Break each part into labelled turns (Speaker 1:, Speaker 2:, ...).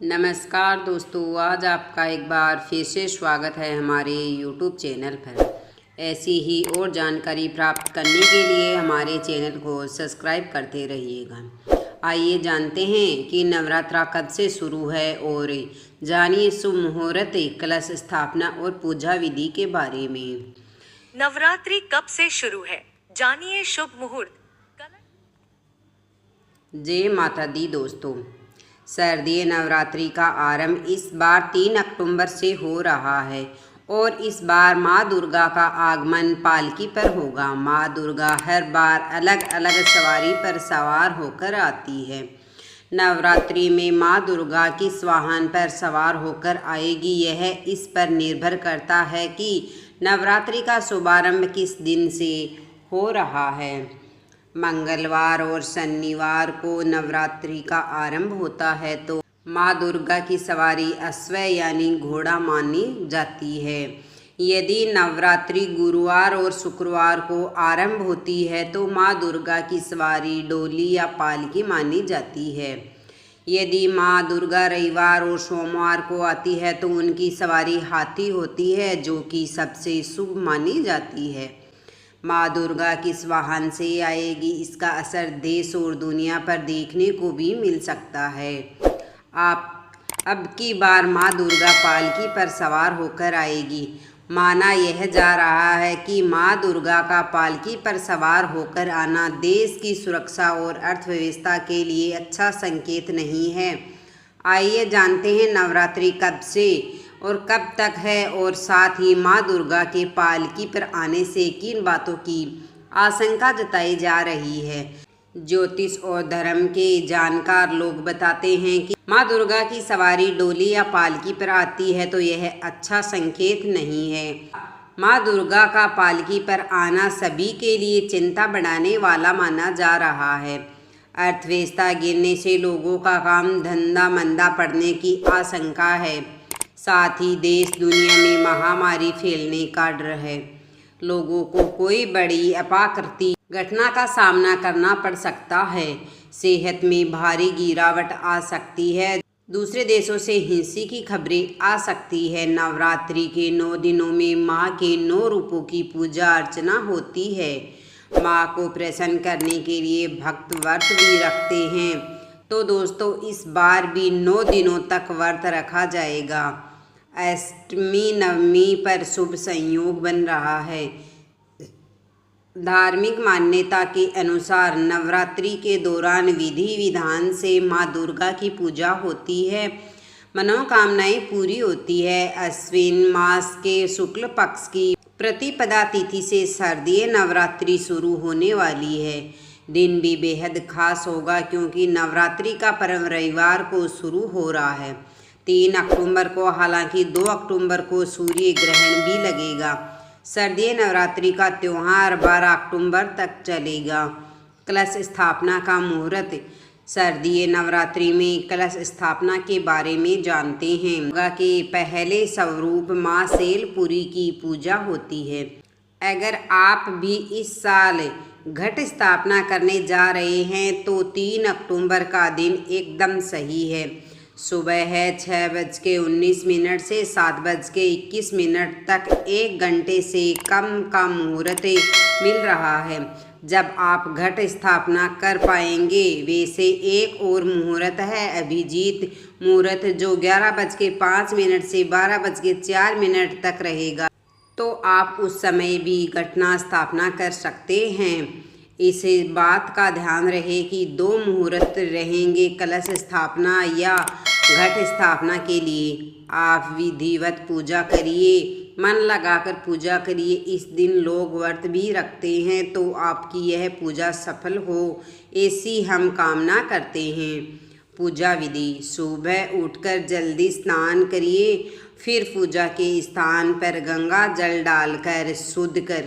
Speaker 1: नमस्कार दोस्तों, आज आपका एक बार फिर से स्वागत है हमारे YouTube चैनल पर। ऐसी ही और जानकारी प्राप्त करने के लिए हमारे चैनल को सब्सक्राइब करते रहिएगा। आइए जानते हैं कि नवरात्रा कब से शुरू है और जानिए शुभ मुहूर्त, कलश स्थापना और पूजा विधि के बारे में।
Speaker 2: नवरात्रि कब से शुरू है, जानिए शुभ मुहूर्त।
Speaker 1: जय माता दी दोस्तों, शारदीय नवरात्रि का आरंभ इस बार 3 अक्टूबर से हो रहा है और इस बार माँ दुर्गा का आगमन पालकी पर होगा। माँ दुर्गा हर बार अलग अलग सवारी पर सवार होकर आती है। नवरात्रि में माँ दुर्गा किस वाहन पर सवार होकर आएगी, यह इस पर निर्भर करता है कि नवरात्रि का शुभारंभ किस दिन से हो रहा है। मंगलवार और शनिवार को नवरात्रि का आरंभ होता है तो माँ दुर्गा की सवारी अश्व यानी घोड़ा मानी जाती है। यदि नवरात्रि गुरुवार और शुक्रवार को आरंभ होती है तो माँ दुर्गा की सवारी डोली या पालकी मानी जाती है। यदि माँ दुर्गा रविवार और सोमवार को आती है तो उनकी सवारी हाथी होती है, जो कि सबसे शुभ मानी जाती है। माँ दुर्गा किस वाहन से आएगी, इसका असर देश और दुनिया पर देखने को भी मिल सकता है। अब की बार माँ दुर्गा पालकी पर सवार होकर आएगी। माना यह जा रहा है कि माँ दुर्गा का पालकी पर सवार होकर आना देश की सुरक्षा और अर्थव्यवस्था के लिए अच्छा संकेत नहीं है। आइए जानते हैं नवरात्रि कब से और कब तक है और साथ ही माँ दुर्गा के पालकी पर आने से किन बातों की आशंका जताई जा रही है। ज्योतिष और धर्म के जानकार लोग बताते हैं कि माँ दुर्गा की सवारी डोली या पालकी पर आती है तो यह अच्छा संकेत नहीं है। माँ दुर्गा का पालकी पर आना सभी के लिए चिंता बढ़ाने वाला माना जा रहा है। अर्थव्यवस्था गिरने से लोगों का काम धंधा मंदा पड़ने की आशंका है। साथ ही देश दुनिया में महामारी फैलने का डर है। लोगों को कोई बड़ी अप्राकृतिक घटना का सामना करना पड़ सकता है। सेहत में भारी गिरावट आ सकती है। दूसरे देशों से हिंसा की खबरें आ सकती है। नवरात्रि के 9 दिनों में माँ के 9 रूपों की पूजा अर्चना होती है। माँ को प्रसन्न करने के लिए भक्त व्रत भी रखते हैं। तो दोस्तों, इस बार भी 9 दिनों तक व्रत रखा जाएगा। अष्टमी नवमी पर शुभ संयोग बन रहा है। धार्मिक मान्यता के अनुसार नवरात्रि के दौरान विधि विधान से माँ दुर्गा की पूजा होती है, मनोकामनाएं पूरी होती है। अश्विन मास के शुक्ल पक्ष की प्रतिपदा तिथि से शारदीय नवरात्रि शुरू होने वाली है। दिन भी बेहद खास होगा क्योंकि नवरात्रि का पर्व रविवार को शुरू हो रहा है। 3 अक्टूबर को, हालांकि 2 अक्टूबर को सूर्य ग्रहण भी लगेगा। शारदीय नवरात्रि का त्यौहार 12 अक्टूबर तक चलेगा। कलश स्थापना का मुहूर्त। शारदीय नवरात्रि में कलश स्थापना के बारे में जानते हैं। दुर्गा के पहले स्वरूप माँ शैलपुत्री की पूजा होती है। अगर आप भी इस साल घट स्थापना करने जा रहे हैं तो 3 अक्टूबर का दिन एकदम सही है। सुबह है 6:19 से 7:21 तक 1 घंटे से कम का मुहूर्त मिल रहा है जब आप घट स्थापना कर पाएंगे। वैसे एक और मुहूर्त है अभिजीत मुहूर्त, जो 11:05 से 12:04 तक रहेगा, तो आप उस समय भी घटना स्थापना कर सकते हैं। इस बात का ध्यान रहे कि 2 मुहूर्त रहेंगे कलश स्थापना या घट स्थापना के लिए। आप विधिवत पूजा करिए, मन लगाकर पूजा करिए। इस दिन लोग व्रत भी रखते हैं, तो आपकी यह पूजा सफल हो, ऐसी हम कामना करते हैं। पूजा विधि। सुबह उठकर जल्दी स्नान करिए, फिर पूजा के स्थान पर गंगा जल डालकर शुद्ध कर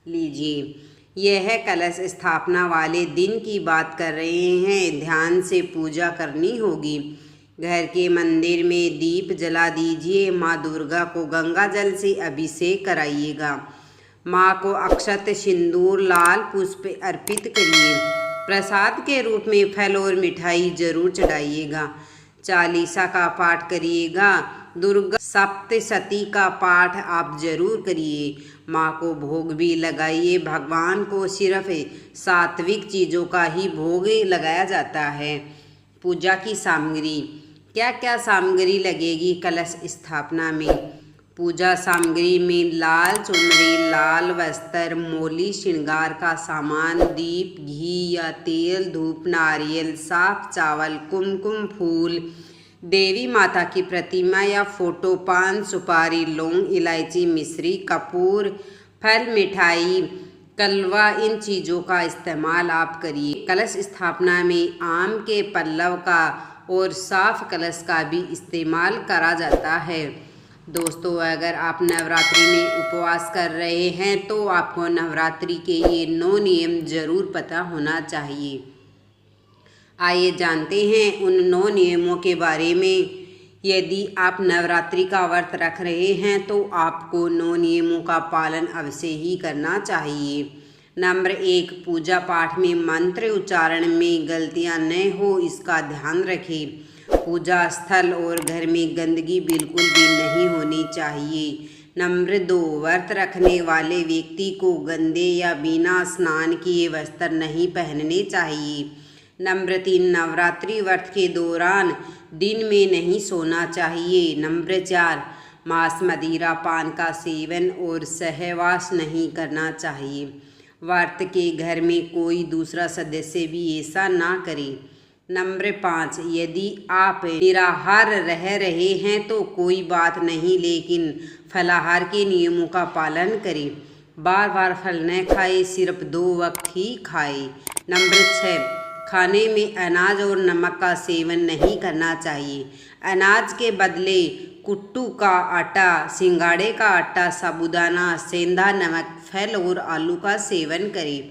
Speaker 1: लीजिए। यह कलश स्थापना वाले दिन की बात कर रहे हैं। ध्यान से पूजा करनी होगी। घर के मंदिर में दीप जला दीजिए। माँ दुर्गा को गंगा जल से अभिषेक कराइएगा। माँ को अक्षत, सिंदूर, लाल पुष्प अर्पित करिए। प्रसाद के रूप में फल और मिठाई जरूर चढ़ाइएगा। चालीसा का पाठ करिएगा। दुर्गा सप्तशती का पाठ आप जरूर करिए। माँ को भोग भी लगाइए। भगवान को सिर्फ सात्विक चीज़ों का ही भोग लगाया जाता है। पूजा की सामग्री, क्या क्या सामग्री लगेगी कलश स्थापना में? पूजा सामग्री में लाल चुनरी, लाल वस्त्र, मोली श्रृंगार का सामान, दीप, घी या तेल, धूप, नारियल, साफ चावल, कुमकुम फूल, देवी माता की प्रतिमा या फोटो, पान, सुपारी, लौंग, इलायची, मिश्री, कपूर, फल, मिठाई, कलवा, इन चीज़ों का इस्तेमाल आप करिए। कलश स्थापना में आम के पल्लव का और साफ कलश का भी इस्तेमाल करा जाता है। दोस्तों, अगर आप नवरात्रि में उपवास कर रहे हैं तो आपको नवरात्रि के ये 9 नियम जरूर पता होना चाहिए। आइए जानते हैं उन 9 नियमों के बारे में। यदि आप नवरात्रि का व्रत रख रहे हैं तो आपको 9 नियमों का पालन अवश्य ही करना चाहिए। नंबर 1, पूजा पाठ में मंत्र उच्चारण में गलतियां न हो, इसका ध्यान रखें। पूजा स्थल और घर में गंदगी बिल्कुल भी नहीं होनी चाहिए। नंबर 2, व्रत रखने वाले व्यक्ति को गंदे या बिना स्नान किए वस्त्र नहीं पहनने चाहिए। नंबर 3, नवरात्रि व्रत के दौरान दिन में नहीं सोना चाहिए। नंबर 4, मांस, मदिरा, पान का सेवन और सहवास नहीं करना चाहिए। व्रत के घर में कोई दूसरा सदस्य भी ऐसा ना करे। नंबर 5, यदि आप निराहार रह रहे हैं तो कोई बात नहीं, लेकिन फलाहार के नियमों का पालन करें। बार बार फल न खाएं, सिर्फ 2 वक्त ही खाएं। नंबर 6, खाने में अनाज और नमक का सेवन नहीं करना चाहिए। अनाज के बदले कुट्टू का आटा, सिंगाड़े का आटा, साबूदाना, सेंधा नमक, फल और आलू का सेवन करें।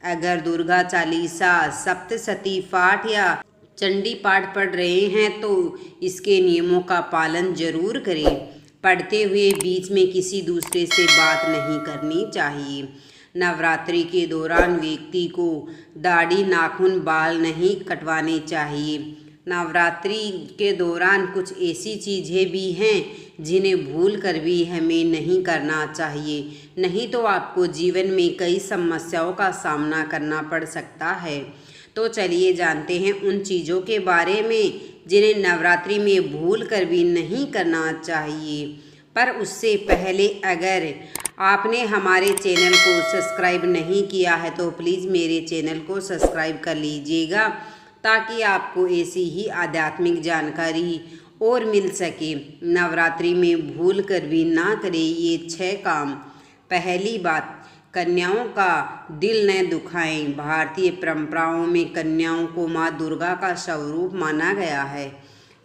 Speaker 1: अगर दुर्गा चालीसा, सप्तशती पाठ या चंडी पाठ पढ़ रहे हैं तो इसके नियमों का पालन जरूर करें। पढ़ते हुए बीच में किसी दूसरे से बात नहीं करनी चाहिए। नवरात्रि के दौरान व्यक्ति को दाढ़ी, नाखून, बाल नहीं कटवाने चाहिए। नवरात्रि के दौरान कुछ ऐसी चीज़ें भी हैं जिन्हें भूल कर भी हमें नहीं करना चाहिए, नहीं तो आपको जीवन में कई समस्याओं का सामना करना पड़ सकता है। तो चलिए जानते हैं उन चीज़ों के बारे में जिन्हें नवरात्रि में भूल कर भी नहीं करना चाहिए। पर उससे पहले अगर आपने हमारे चैनल को सब्सक्राइब नहीं किया है तो प्लीज़ मेरे चैनल को सब्सक्राइब कर लीजिएगा, ताकि आपको ऐसी ही आध्यात्मिक जानकारी और मिल सके। नवरात्रि में भूल कर भी ना करें ये 6 काम। पहली बात, कन्याओं का दिल न दुखाएं। भारतीय परंपराओं में कन्याओं को माँ दुर्गा का स्वरूप माना गया है।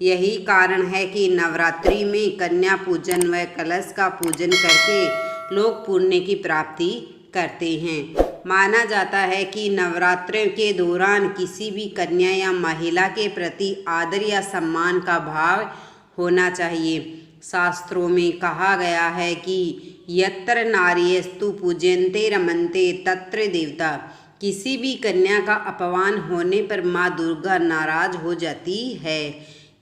Speaker 1: यही कारण है कि नवरात्रि में कन्या पूजन व कलश का पूजन करके लोग पुण्य की प्राप्ति करते हैं। माना जाता है कि नवरात्रि के दौरान किसी भी कन्या या महिला के प्रति आदर या सम्मान का भाव होना चाहिए। शास्त्रों में कहा गया है कि यत्र नार्यस्तु पूज्यन्ते रमन्ते तत्र देवता। किसी भी कन्या का अपमान होने पर माँ दुर्गा नाराज हो जाती है।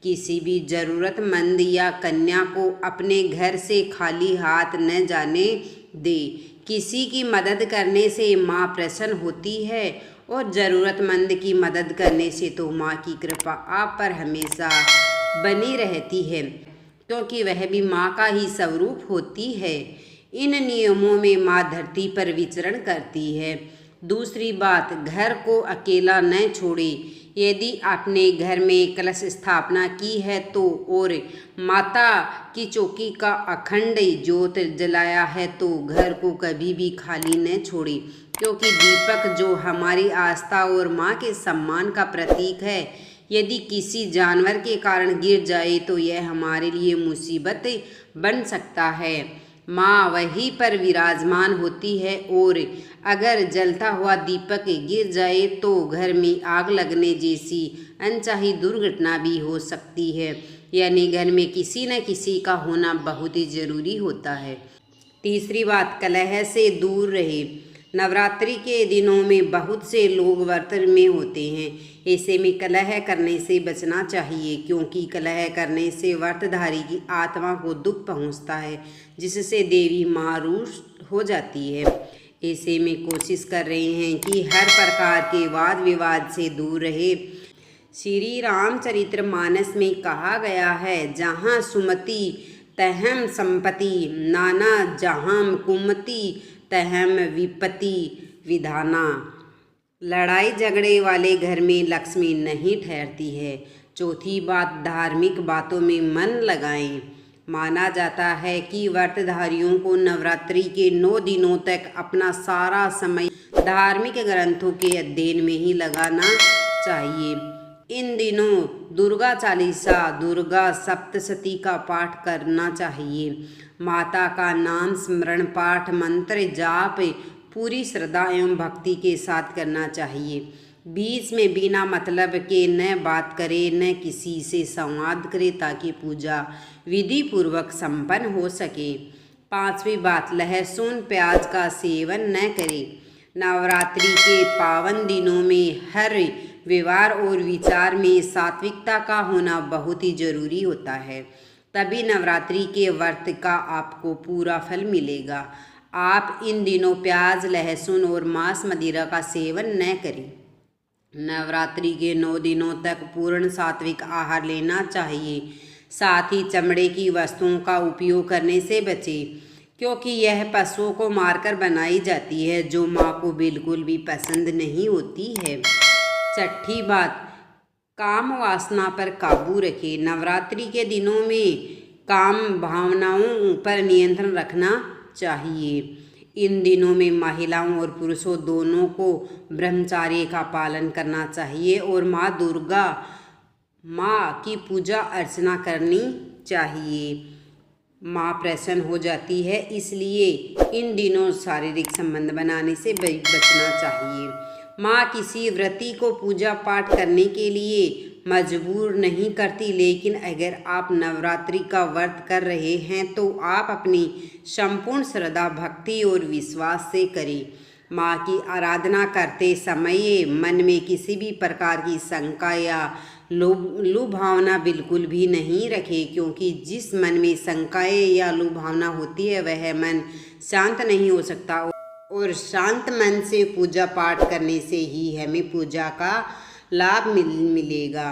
Speaker 1: किसी भी जरूरतमंद या कन्या को अपने घर से खाली हाथ न जाने दे। किसी की मदद करने से माँ प्रसन्न होती है और ज़रूरतमंद की मदद करने से तो माँ की कृपा आप पर हमेशा बनी रहती है, क्योंकि वह भी माँ का ही स्वरूप होती है। इन नियमों में माँ धरती पर विचरण करती है। दूसरी बात, घर को अकेला न छोड़े। यदि आपने घर में कलश स्थापना की है तो और माता की चौकी का अखंड ज्योत जलाया है तो घर को कभी भी खाली न छोड़े, क्योंकि दीपक जो हमारी आस्था और माँ के सम्मान का प्रतीक है, यदि किसी जानवर के कारण गिर जाए तो यह हमारे लिए मुसीबत बन सकता है। माँ वहीं पर विराजमान होती है और अगर जलता हुआ दीपक गिर जाए तो घर में आग लगने जैसी अनचाही दुर्घटना भी हो सकती है। यानी घर में किसी न किसी का होना बहुत ही ज़रूरी होता है। तीसरी बात, कलह से दूर रहे। नवरात्रि के दिनों में बहुत से लोग व्रत में होते हैं। ऐसे में कलह करने से बचना चाहिए, क्योंकि कलह करने से व्रतधारी की आत्मा को दुख पहुंचता है, जिससे देवी माँ रुष्ट हो जाती है। ऐसे में कोशिश कर रहे हैं कि हर प्रकार के वाद विवाद से दूर रहे। श्री रामचरितमानस में कहा गया है, जहाँ सुमति तहम संपत्ति, नाना जहाँ कुमति तहम विपत्ति विधाना। लड़ाई झगड़े वाले घर में लक्ष्मी नहीं ठहरती है। चौथी बात, धार्मिक बातों में मन लगाएं। माना जाता है कि व्रतधारियों को नवरात्रि के 9 दिनों तक अपना सारा समय धार्मिक ग्रंथों के अध्ययन में ही लगाना चाहिए। इन दिनों दुर्गा चालीसा, दुर्गा सप्तशती का पाठ करना चाहिए। माता का नाम स्मरण, पाठ, मंत्र जाप पूरी श्रद्धा एवं भक्ति के साथ करना चाहिए। बीच में बिना मतलब के न बात करे, न किसी से संवाद करे, ताकि पूजा विधि पूर्वक संपन्न हो सके। 5वीं बात, लहसुन प्याज का सेवन न करें। नवरात्रि के पावन दिनों में हर व्यवहार और विचार में सात्विकता का होना बहुत ही जरूरी होता है, तभी नवरात्रि के व्रत का आपको पूरा फल मिलेगा। आप इन दिनों प्याज, लहसुन और मांस मदिरा का सेवन न करें। नवरात्रि के 9 दिनों तक पूर्ण सात्विक आहार लेना चाहिए। साथ ही चमड़े की वस्तुओं का उपयोग करने से बचें, क्योंकि यह पशुओं को मारकर बनाई जाती है, जो माँ को बिल्कुल भी पसंद नहीं होती है। 6ठी बात, काम वासना पर काबू रखें। नवरात्रि के दिनों में काम भावनाओं पर नियंत्रण रखना चाहिए। इन दिनों में महिलाओं और पुरुषों दोनों को ब्रह्मचर्य का पालन करना चाहिए और माँ दुर्गा माँ की पूजा अर्चना करनी चाहिए। माँ प्रसन्न हो जाती है, इसलिए इन दिनों शारीरिक संबंध बनाने से बचना चाहिए। माँ किसी व्रती को पूजा पाठ करने के लिए मजबूर नहीं करती, लेकिन अगर आप नवरात्रि का व्रत कर रहे हैं तो आप अपनी संपूर्ण श्रद्धा, भक्ति और विश्वास से करें। माँ की आराधना करते समय मन में किसी भी प्रकार की शंका या लुभावना बिल्कुल भी नहीं रखें, क्योंकि जिस मन में शंकाएं या लुभावना होती है वह मन शांत नहीं हो सकता, और शांत मन से पूजा पाठ करने से ही हमें पूजा का लाभ मिलेगा।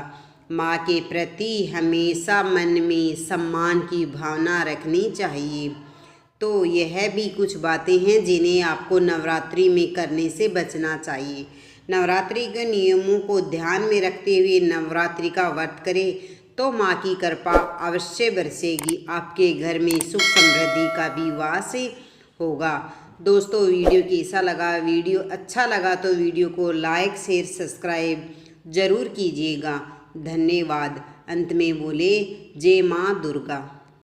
Speaker 1: माँ के प्रति हमेशा मन में सम्मान की भावना रखनी चाहिए। तो यह भी कुछ बातें हैं जिन्हें आपको नवरात्रि में करने से बचना चाहिए। नवरात्रि के नियमों को ध्यान में रखते हुए नवरात्रि का व्रत करें तो माँ की कृपा अवश्य बरसेगी। आपके घर में सुख समृद्धि का भी वास होगा। दोस्तों, वीडियो कैसा लगा? वीडियो अच्छा लगा तो वीडियो को लाइक, शेयर, सब्सक्राइब जरूर कीजिएगा। धन्यवाद। अंत में बोले, जय माँ दुर्गा।